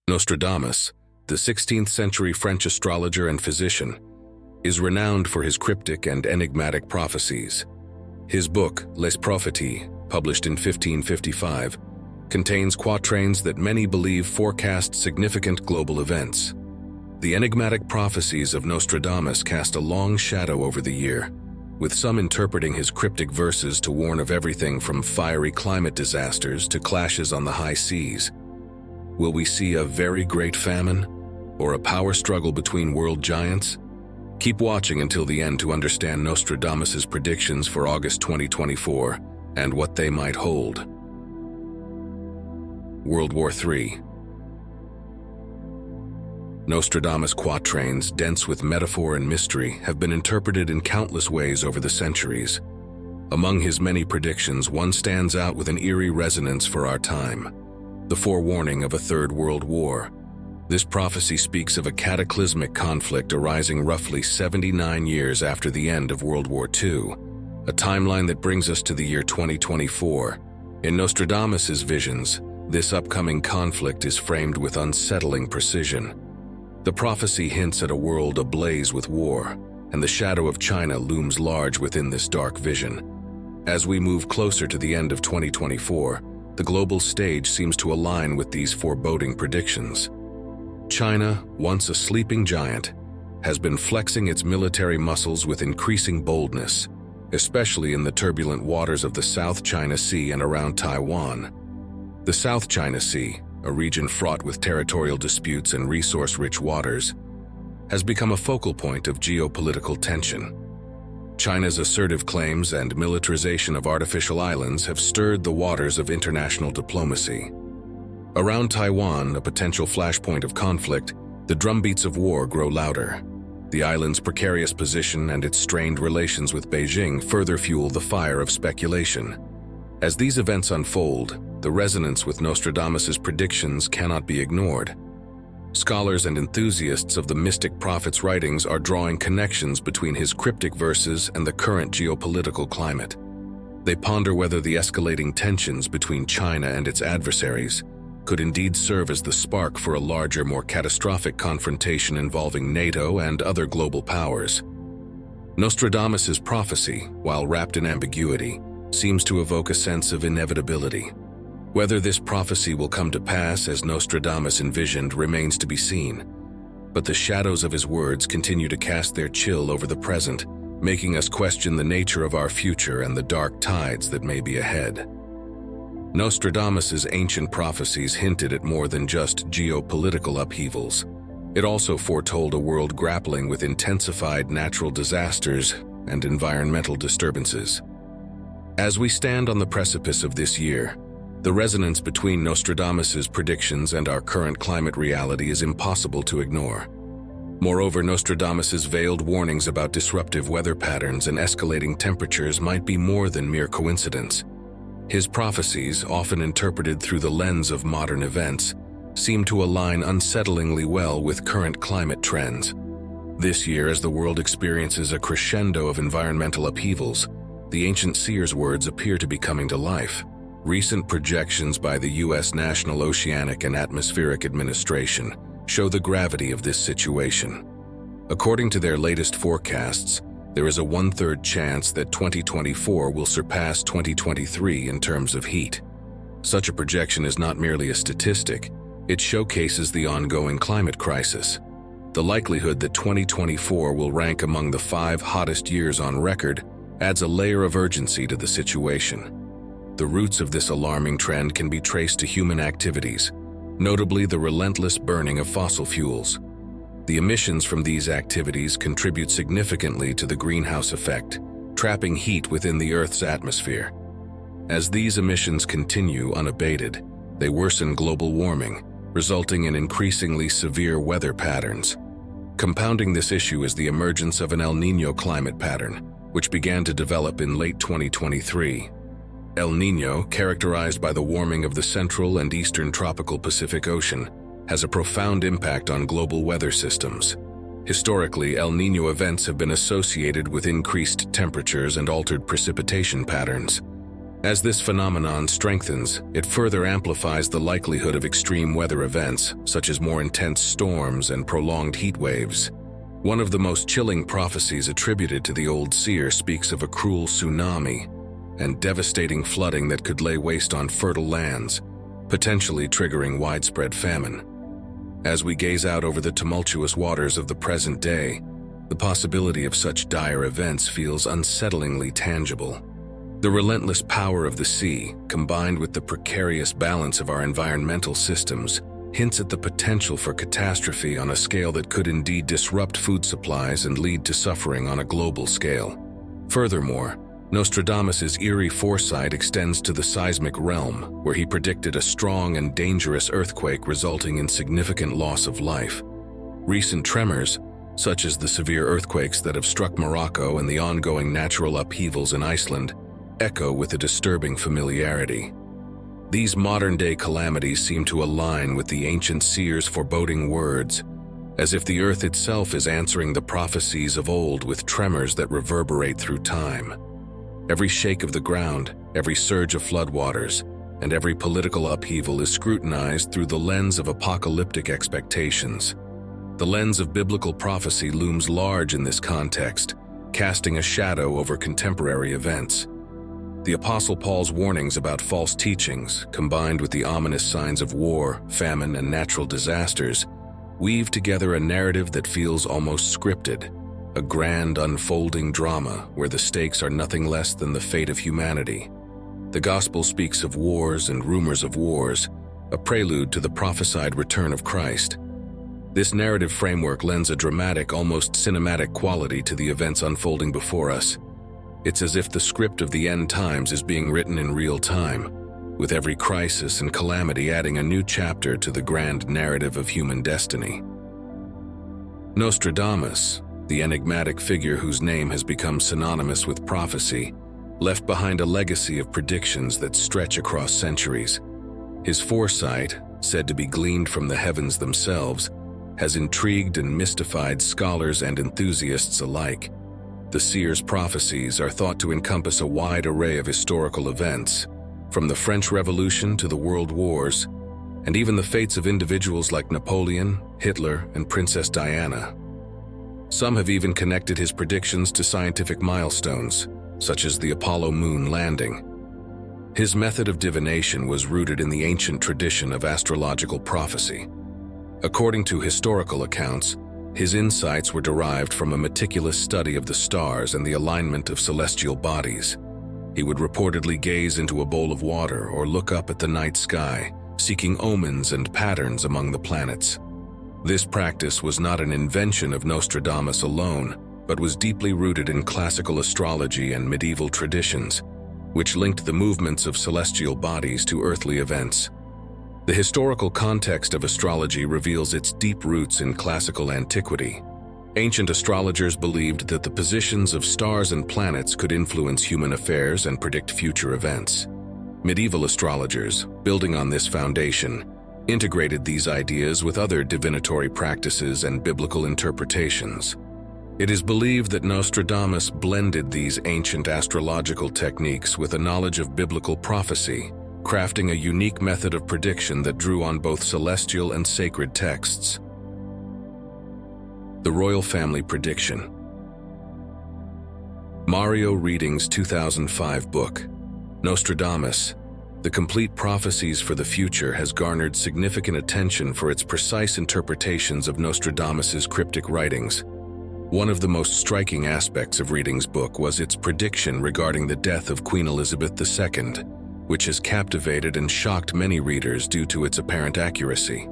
Nostradamus, the 16th century French astrologer and physician, is renowned for his cryptic and enigmatic prophecies. His book, Les Prophéties, published in 1555, contains quatrains that many believe forecast significant global events. The enigmatic prophecies of Nostradamus cast a long shadow over the year, with some interpreting his cryptic verses to warn of everything from fiery climate disasters to clashes on the high seas. Will we see a very great famine, or a power struggle between world giants? Keep watching until the end to understand Nostradamus's predictions for August 2024 and what they might hold. World War III. Nostradamus' quatrains, dense with metaphor and mystery, have been interpreted in countless ways over the centuries. Among his many predictions, one stands out with an eerie resonance for our time: the forewarning of a Third World War. This prophecy speaks of a cataclysmic conflict arising roughly 79 years after the end of World War II, a timeline that brings us to the year 2024. In Nostradamus's visions, this upcoming conflict is framed with unsettling precision. The prophecy hints at a world ablaze with war, and the shadow of China looms large within this dark vision. As we move closer to the end of 2024, the global stage seems to align with these foreboding predictions. China, once a sleeping giant, has been flexing its military muscles with increasing boldness, especially in the turbulent waters of the South China Sea and around Taiwan. The South China Sea, a region fraught with territorial disputes and resource-rich waters, has become a focal point of geopolitical tension. China's assertive claims and militarization of artificial islands have stirred the waters of international diplomacy. Around Taiwan, a potential flashpoint of conflict, the drumbeats of war grow louder. The island's precarious position and its strained relations with Beijing further fuel the fire of speculation. As these events unfold, the resonance with Nostradamus's predictions cannot be ignored. Scholars and enthusiasts of the mystic prophet's writings are drawing connections between his cryptic verses and the current geopolitical climate. They ponder whether the escalating tensions between China and its adversaries could indeed serve as the spark for a larger, more catastrophic confrontation involving NATO and other global powers. Nostradamus's prophecy, while wrapped in ambiguity, seems to evoke a sense of inevitability. Whether this prophecy will come to pass as Nostradamus envisioned remains to be seen, but the shadows of his words continue to cast their chill over the present, making us question the nature of our future and the dark tides that may be ahead. Nostradamus's ancient prophecies hinted at more than just geopolitical upheavals. It also foretold a world grappling with intensified natural disasters and environmental disturbances. As we stand on the precipice of this year, the resonance between Nostradamus's predictions and our current climate reality is impossible to ignore. Moreover, Nostradamus's veiled warnings about disruptive weather patterns and escalating temperatures might be more than mere coincidence. His prophecies, often interpreted through the lens of modern events, seem to align unsettlingly well with current climate trends. This year, as the world experiences a crescendo of environmental upheavals, the ancient seer's words appear to be coming to life. Recent projections by the U.S. National Oceanic and Atmospheric Administration show the gravity of this situation. According to their latest forecasts, there is a 1/3 chance that 2024 will surpass 2023 in terms of heat. Such a projection is not merely a statistic, it showcases the ongoing climate crisis. The likelihood that 2024 will rank among the 5 hottest years on record adds a layer of urgency to the situation. The roots of this alarming trend can be traced to human activities, notably the relentless burning of fossil fuels. The emissions from these activities contribute significantly to the greenhouse effect, trapping heat within the Earth's atmosphere. As these emissions continue unabated, they worsen global warming, resulting in increasingly severe weather patterns. Compounding this issue is the emergence of an El Niño climate pattern, which began to develop in late 2023. El Niño, characterized by the warming of the central and eastern tropical Pacific Ocean, has a profound impact on global weather systems. Historically, El Niño events have been associated with increased temperatures and altered precipitation patterns. As this phenomenon strengthens, it further amplifies the likelihood of extreme weather events, such as more intense storms and prolonged heat waves. One of the most chilling prophecies attributed to the old seer speaks of a cruel tsunami and devastating flooding that could lay waste on fertile lands, potentially triggering widespread famine. As we gaze out over the tumultuous waters of the present day, the possibility of such dire events feels unsettlingly tangible. The relentless power of the sea, combined with the precarious balance of our environmental systems, hints at the potential for catastrophe on a scale that could indeed disrupt food supplies and lead to suffering on a global scale. Furthermore, Nostradamus' eerie foresight extends to the seismic realm, where he predicted a strong and dangerous earthquake resulting in significant loss of life. Recent tremors, such as the severe earthquakes that have struck Morocco and the ongoing natural upheavals in Iceland, echo with a disturbing familiarity. These modern-day calamities seem to align with the ancient seers' foreboding words, as if the earth itself is answering the prophecies of old with tremors that reverberate through time. Every shake of the ground, every surge of floodwaters, and every political upheaval is scrutinized through the lens of apocalyptic expectations. The lens of biblical prophecy looms large in this context, casting a shadow over contemporary events. The Apostle Paul's warnings about false teachings, combined with the ominous signs of war, famine, and natural disasters, weave together a narrative that feels almost scripted, a grand unfolding drama where the stakes are nothing less than the fate of humanity. The Gospel speaks of wars and rumors of wars, a prelude to the prophesied return of Christ. This narrative framework lends a dramatic, almost cinematic quality to the events unfolding before us. It's as if the script of the end times is being written in real time, with every crisis and calamity adding a new chapter to the grand narrative of human destiny. Nostradamus, the enigmatic figure whose name has become synonymous with prophecy, left behind a legacy of predictions that stretch across centuries. His foresight, said to be gleaned from the heavens themselves, has intrigued and mystified scholars and enthusiasts alike. The seer's prophecies are thought to encompass a wide array of historical events, from the French Revolution to the World Wars, and even the fates of individuals like Napoleon, Hitler, and Princess Diana. Some have even connected his predictions to scientific milestones, such as the Apollo moon landing. His method of divination was rooted in the ancient tradition of astrological prophecy. According to historical accounts, his insights were derived from a meticulous study of the stars and the alignment of celestial bodies. He would reportedly gaze into a bowl of water or look up at the night sky, seeking omens and patterns among the planets. This practice was not an invention of Nostradamus alone, but was deeply rooted in classical astrology and medieval traditions, which linked the movements of celestial bodies to earthly events. The historical context of astrology reveals its deep roots in classical antiquity. Ancient astrologers believed that the positions of stars and planets could influence human affairs and predict future events. Medieval astrologers, building on this foundation, integrated these ideas with other divinatory practices and biblical interpretations. It is believed that Nostradamus blended these ancient astrological techniques with a knowledge of biblical prophecy, crafting a unique method of prediction that drew on both celestial and sacred texts. The Royal Family Prediction. Mario Reading's 2005 book, Nostradamus, The Complete Prophecies for the Future, has garnered significant attention for its precise interpretations of Nostradamus's cryptic writings. One of the most striking aspects of Reading's book was its prediction regarding the death of Queen Elizabeth II, which has captivated and shocked many readers due to its apparent accuracy.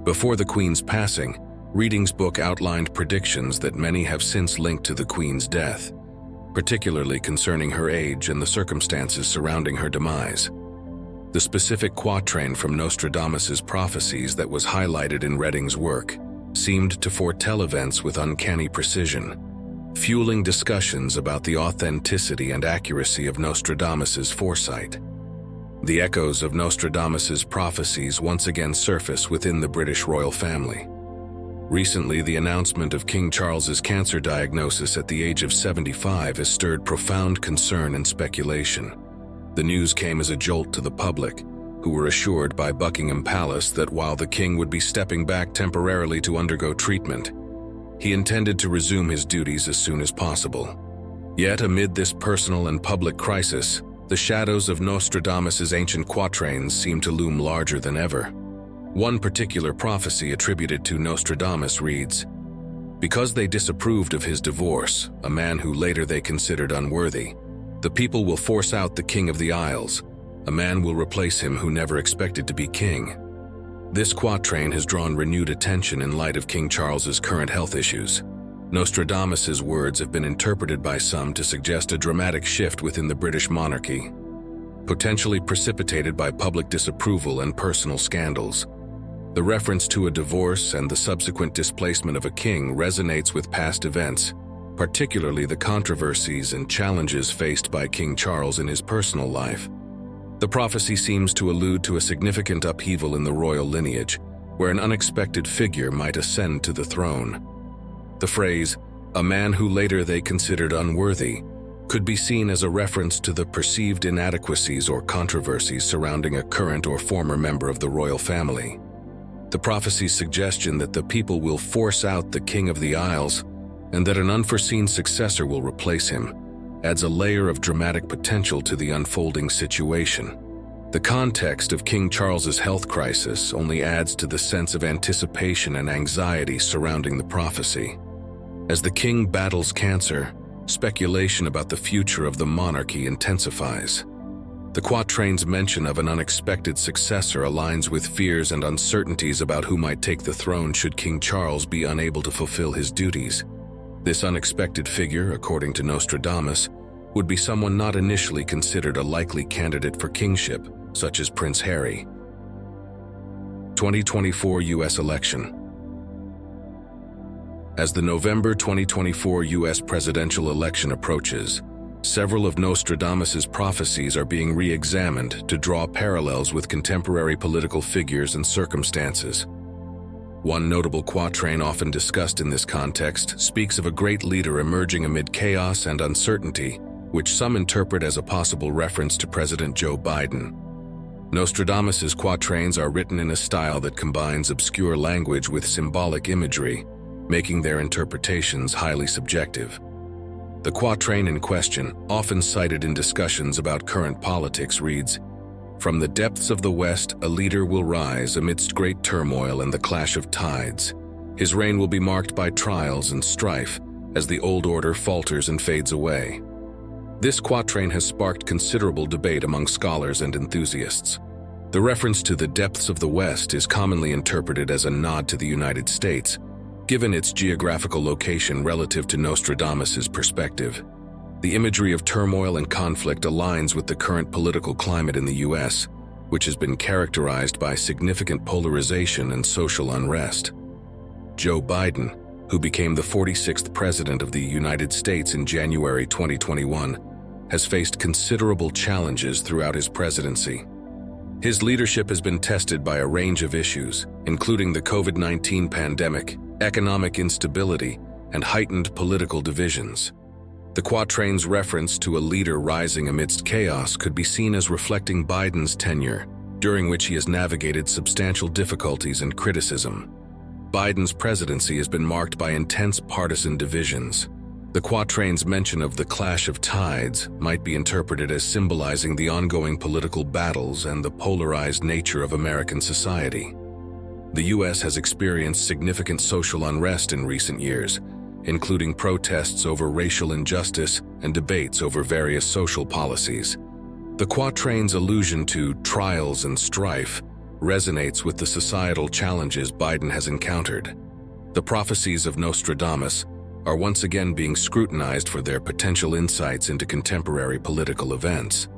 Before the Queen's passing, Reading's book outlined predictions that many have since linked to the Queen's death, particularly concerning her age and the circumstances surrounding her demise. The specific quatrain from Nostradamus's prophecies that was highlighted in Reading's work seemed to foretell events with uncanny precision, fueling discussions about the authenticity and accuracy of Nostradamus's foresight. The echoes of Nostradamus's prophecies once again surface within the British royal family. Recently, the announcement of King Charles's cancer diagnosis at the age of 75 has stirred profound concern and speculation. The news came as a jolt to the public, who were assured by Buckingham Palace that while the king would be stepping back temporarily to undergo treatment, he intended to resume his duties as soon as possible. Yet amid this personal and public crisis, the shadows of Nostradamus's ancient quatrains seem to loom larger than ever. One particular prophecy attributed to Nostradamus reads, "Because they disapproved of his divorce, a man who later they considered unworthy, the people will force out the king of the Isles. A man will replace him who never expected to be king." This quatrain has drawn renewed attention in light of King Charles's current health issues. Nostradamus's words have been interpreted by some to suggest a dramatic shift within the British monarchy, potentially precipitated by public disapproval and personal scandals. The reference to a divorce and the subsequent displacement of a king resonates with past events, particularly the controversies and challenges faced by King Charles in his personal life. The prophecy seems to allude to a significant upheaval in the royal lineage, where an unexpected figure might ascend to the throne. The phrase, "a man who later they considered unworthy," could be seen as a reference to the perceived inadequacies or controversies surrounding a current or former member of the royal family. The prophecy's suggestion that the people will force out the King of the Isles and that an unforeseen successor will replace him adds a layer of dramatic potential to the unfolding situation. The context of King Charles's health crisis only adds to the sense of anticipation and anxiety surrounding the prophecy. As the king battles cancer, speculation about the future of the monarchy intensifies. The quatrain's mention of an unexpected successor aligns with fears and uncertainties about who might take the throne should King Charles be unable to fulfill his duties. This unexpected figure, according to Nostradamus, would be someone not initially considered a likely candidate for kingship, such as Prince Harry. 2024 U.S. election. As the November 2024 U.S. presidential election approaches, several of Nostradamus's prophecies are being re-examined to draw parallels with contemporary political figures and circumstances. One notable quatrain often discussed in this context speaks of a great leader emerging amid chaos and uncertainty, which some interpret as a possible reference to President Joe Biden. Nostradamus's quatrains are written in a style that combines obscure language with symbolic imagery, making their interpretations highly subjective. The quatrain in question, often cited in discussions about current politics, reads, "From the depths of the West, a leader will rise amidst great turmoil and the clash of tides. His reign will be marked by trials and strife as the old order falters and fades away." This quatrain has sparked considerable debate among scholars and enthusiasts. The reference to the depths of the West is commonly interpreted as a nod to the United States, given its geographical location relative to Nostradamus's perspective. The imagery of turmoil and conflict aligns with the current political climate in the U.S., which has been characterized by significant polarization and social unrest. Joe Biden, who became the 46th President of the United States in January 2021, has faced considerable challenges throughout his presidency. His leadership has been tested by a range of issues, including the COVID-19 pandemic, economic instability, and heightened political divisions. The quatrain's reference to a leader rising amidst chaos could be seen as reflecting Biden's tenure, during which he has navigated substantial difficulties and criticism. Biden's presidency has been marked by intense partisan divisions. The quatrain's mention of the clash of tides might be interpreted as symbolizing the ongoing political battles and the polarized nature of American society. The U.S. has experienced significant social unrest in recent years, including protests over racial injustice and debates over various social policies. The quatrain's allusion to trials and strife resonates with the societal challenges Biden has encountered. The prophecies of Nostradamus are once again being scrutinized for their potential insights into contemporary political events.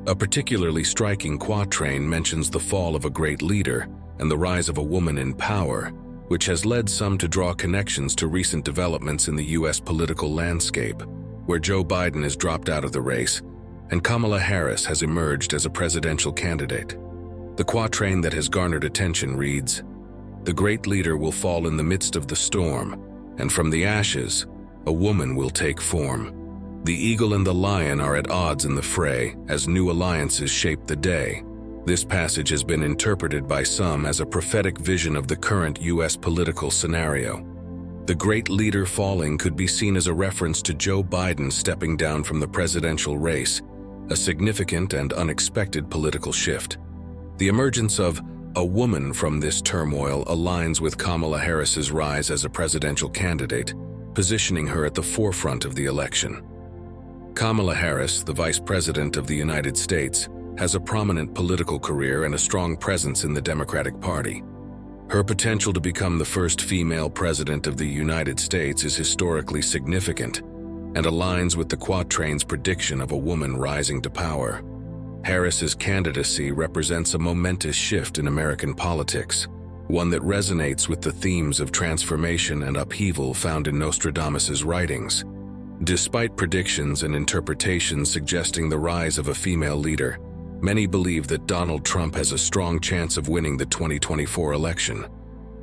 A particularly striking quatrain mentions the fall of a great leader and the rise of a woman in power, which has led some to draw connections to recent developments in the U.S. political landscape, where Joe Biden has dropped out of the race and Kamala Harris has emerged as a presidential candidate. The quatrain that has garnered attention reads, "The great leader will fall in the midst of the storm, and from the ashes, a woman will take form." The eagle and the lion are at odds in the fray as new alliances shape the day. This passage has been interpreted by some as a prophetic vision of the current U.S. political scenario. The great leader falling could be seen as a reference to Joe Biden stepping down from the presidential race, a significant and unexpected political shift. The emergence of a woman from this turmoil aligns with Kamala Harris's rise as a presidential candidate, positioning her at the forefront of the election. Kamala Harris, the Vice President of the United States, has a prominent political career and a strong presence in the Democratic Party. Her potential to become the first female president of the United States is historically significant and aligns with the quatrains' prediction of a woman rising to power. Harris's candidacy represents a momentous shift in American politics, one that resonates with the themes of transformation and upheaval found in Nostradamus's writings. Despite predictions and interpretations suggesting the rise of a female leader, many believe that Donald Trump has a strong chance of winning the 2024 election.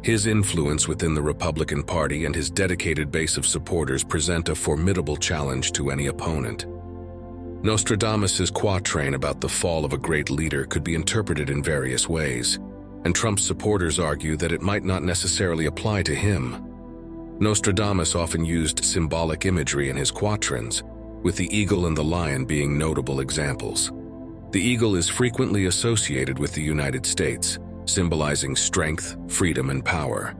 His influence within the Republican Party and his dedicated base of supporters present a formidable challenge to any opponent. Nostradamus's quatrain about the fall of a great leader could be interpreted in various ways, and Trump's supporters argue that it might not necessarily apply to him. Nostradamus often used symbolic imagery in his quatrains, with the eagle and the lion being notable examples. The eagle is frequently associated with the United States, symbolizing strength, freedom, and power.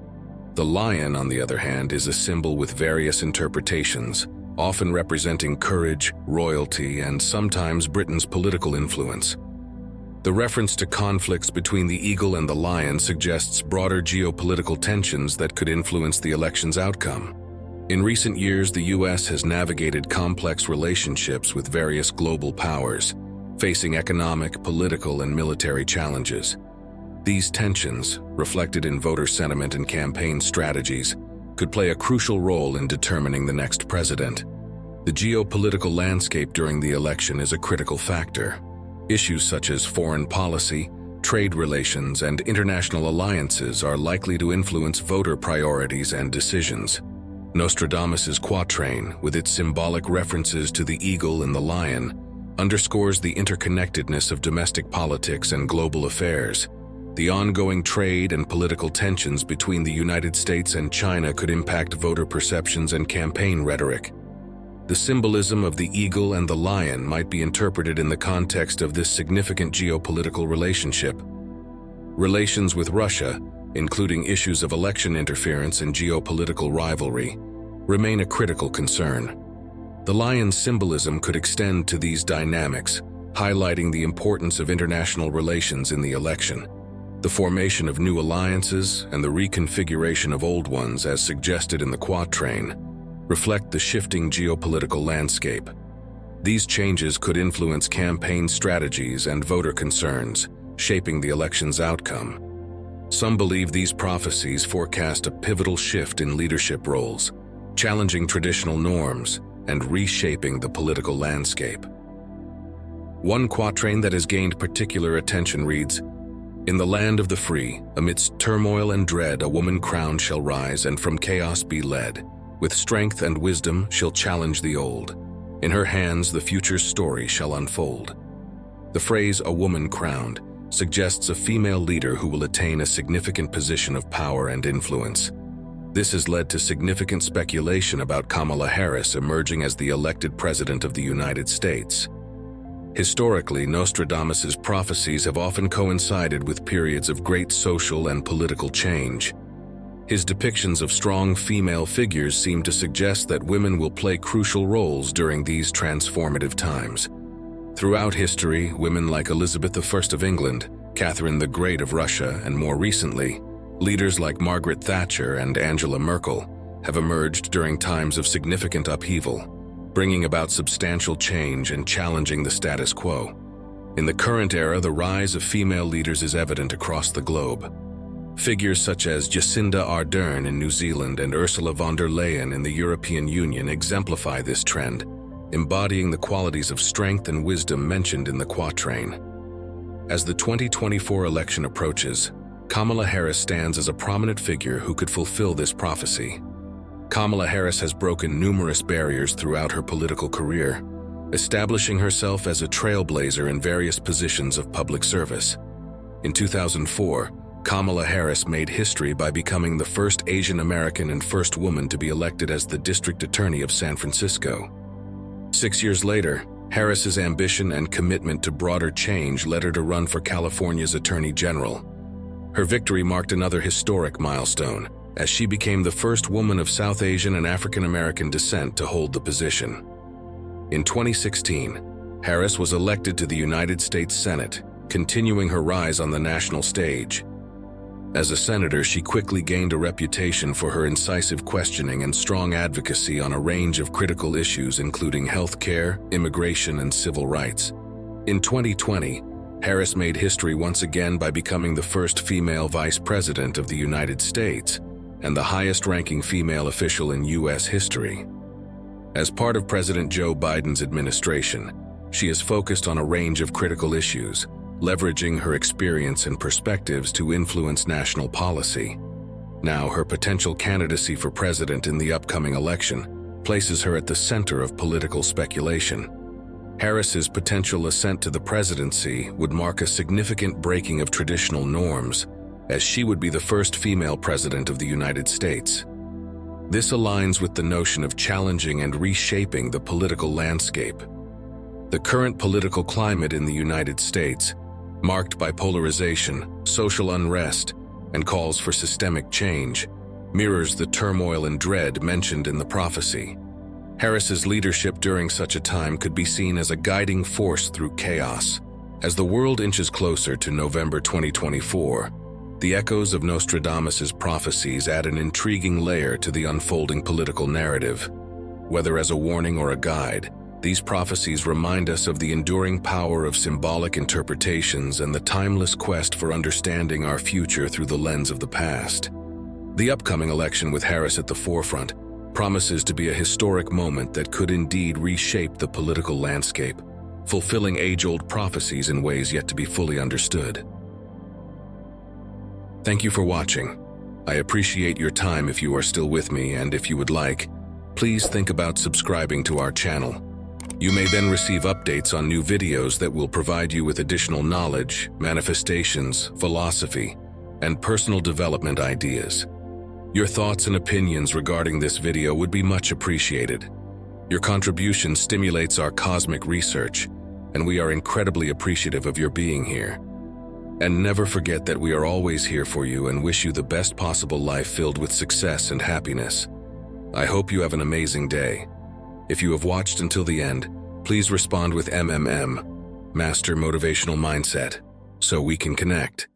The lion, on the other hand, is a symbol with various interpretations, often representing courage, royalty, and sometimes Britain's political influence. The reference to conflicts between the eagle and the lion suggests broader geopolitical tensions that could influence the election's outcome. In recent years, the U.S. has navigated complex relationships with various global powers, facing economic, political, and military challenges. These tensions, reflected in voter sentiment and campaign strategies, could play a crucial role in determining the next president. The geopolitical landscape during the election is a critical factor. Issues such as foreign policy, trade relations, and international alliances are likely to influence voter priorities and decisions. Nostradamus's quatrain, with its symbolic references to the eagle and the lion, underscores the interconnectedness of domestic politics and global affairs. The ongoing trade and political tensions between the United States and China could impact voter perceptions and campaign rhetoric. The symbolism of the eagle and the lion might be interpreted in the context of this significant geopolitical relationship. Relations with Russia, including issues of election interference and geopolitical rivalry, remain a critical concern. The lion's symbolism could extend to these dynamics, highlighting the importance of international relations in the election. The formation of new alliances and the reconfiguration of old ones, as suggested in the quatrain, reflect the shifting geopolitical landscape. These changes could influence campaign strategies and voter concerns, shaping the election's outcome. Some believe these prophecies forecast a pivotal shift in leadership roles, challenging traditional norms and reshaping the political landscape. One quatrain that has gained particular attention reads, "In the land of the free, amidst turmoil and dread, a woman crowned shall rise and from chaos be led. With strength and wisdom she'll challenge the old. In her hands the future's story shall unfold." The phrase "a woman crowned" suggests a female leader who will attain a significant position of power and influence. This has led to significant speculation about Kamala Harris emerging as the elected president of the United States. Historically, Nostradamus's prophecies have often coincided with periods of great social and political change. His depictions of strong female figures seem to suggest that women will play crucial roles during these transformative times. Throughout history, women like Elizabeth I of England, Catherine the Great of Russia, and more recently, leaders like Margaret Thatcher and Angela Merkel have emerged during times of significant upheaval, bringing about substantial change and challenging the status quo. In the current era, the rise of female leaders is evident across the globe. Figures such as Jacinda Ardern in New Zealand and Ursula von der Leyen in the European Union exemplify this trend, embodying the qualities of strength and wisdom mentioned in the quatrain. As the 2024 election approaches, Kamala Harris stands as a prominent figure who could fulfill this prophecy. Kamala Harris has broken numerous barriers throughout her political career, establishing herself as a trailblazer in various positions of public service. In 2004, Kamala Harris made history by becoming the first Asian American and first woman to be elected as the District Attorney of San Francisco. 6 years later, Harris's ambition and commitment to broader change led her to run for California's Attorney General. Her victory marked another historic milestone, as she became the first woman of South Asian and African American descent to hold the position. In 2016, Harris was elected to the United States Senate, continuing her rise on the national stage. As a senator, she quickly gained a reputation for her incisive questioning and strong advocacy on a range of critical issues including health care, immigration, and civil rights. In 2020, Harris made history once again by becoming the first female vice president of the United States and the highest-ranking female official in U.S. history. As part of President Joe Biden's administration, she is focused on a range of critical issues, leveraging her experience and perspectives to influence national policy. Now, her potential candidacy for president in the upcoming election places her at the center of political speculation. Harris's potential ascent to the presidency would mark a significant breaking of traditional norms, as she would be the first female president of the United States. This aligns with the notion of challenging and reshaping the political landscape. The current political climate in the United States, marked by polarization, social unrest, and calls for systemic change, mirrors the turmoil and dread mentioned in the prophecy. Harris's leadership during such a time could be seen as a guiding force through chaos. As the world inches closer to November 2024, the echoes of Nostradamus's prophecies add an intriguing layer to the unfolding political narrative. Whether as a warning or a guide, these prophecies remind us of the enduring power of symbolic interpretations and the timeless quest for understanding our future through the lens of the past. The upcoming election with Harris at the forefront promises to be a historic moment that could indeed reshape the political landscape, fulfilling age-old prophecies in ways yet to be fully understood. Thank you for watching. I appreciate your time if you are still with me, and if you would like, please think about subscribing to our channel. You may then receive updates on new videos that will provide you with additional knowledge, manifestations, philosophy, and personal development ideas. Your thoughts and opinions regarding this video would be much appreciated. Your contribution stimulates our cosmic research, and we are incredibly appreciative of your being here. And never forget that we are always here for you and wish you the best possible life filled with success and happiness. I hope you have an amazing day. If you have watched until the end, please respond with MMM, Master Motivational Mindset, so we can connect.